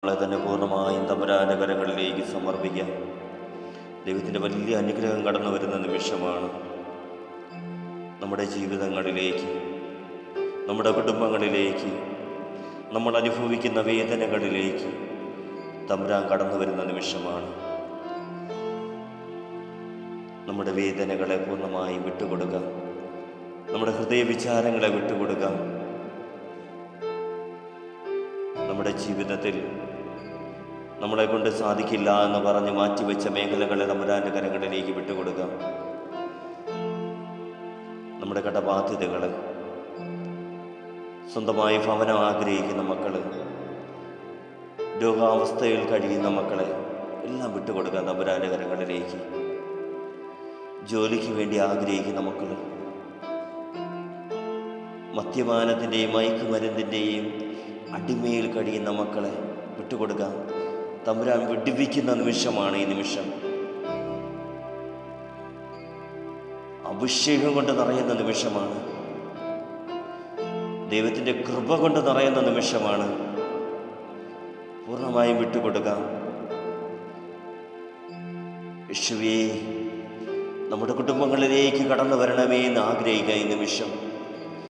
നമ്മളെ തന്നെ പൂർണ്ണമായും തമ്പുരാൻ്റെ കരങ്ങളിലേക്ക് സമർപ്പിക്കാം. ദൈവത്തിൻ്റെ വലിയ അനുഗ്രഹം കടന്നു വരുന്ന നിമിഷമാണ്. നമ്മുടെ ജീവിതങ്ങളിലേക്ക്, നമ്മുടെ കുടുംബങ്ങളിലേക്ക്, നമ്മൾ അനുഭവിക്കുന്ന വേദനകളിലേക്ക് തമ്പുരാൻ കടന്നു വരുന്ന നിമിഷമാണ്. നമ്മുടെ വേദനകളെ പൂർണ്ണമായി വിട്ടുകൊടുക്കാം. നമ്മുടെ ഹൃദയവിചാരങ്ങളെ വിട്ടുകൊടുക്കാം. നമ്മുടെ ജീവിതത്തിൽ നമ്മളെ കൊണ്ട് സാധിക്കില്ല എന്ന് പറഞ്ഞ് മാറ്റിവെച്ച മേഖലകളെ തമ്പുരാൻ്റെ കരങ്ങളിലേക്ക് വിട്ടുകൊടുക്കാം. നമ്മുടെ കടബാധ്യതകളെ, സ്വന്തമായി ഭവനം ആഗ്രഹിക്കുന്ന മക്കള്, രോഗാവസ്ഥയിൽ കഴിയുന്ന മക്കളെ എല്ലാം വിട്ടുകൊടുക്കാം തമ്പുരാൻ്റെ കരങ്ങളിലേക്ക്. ജോലിക്ക് വേണ്ടി ആഗ്രഹിക്കുന്ന മക്കൾ, മദ്യപാനത്തിൻ്റെയും മയക്കുമരുന്നിൻ്റെയും അടിമയിൽ കഴിയുന്ന മക്കളെ വിട്ടുകൊടുക്കാം. തമ്പുരാൻ വിടുവിക്കുന്ന നിമിഷമാണ് ഈ നിമിഷം. അഭിഷേകം കൊണ്ട് നിറയുന്ന നിമിഷമാണ്. ദൈവത്തിൻ്റെ കൃപ കൊണ്ട് നിറയുന്ന നിമിഷമാണ്. പൂർണ്ണമായും വിട്ടുകൊടുക്കാം. യേശുവേ, നമ്മുടെ കുടുംബങ്ങളിലേക്ക് കടന്നു വരണമേ എന്ന് ആഗ്രഹിക്കുക ഈ നിമിഷം.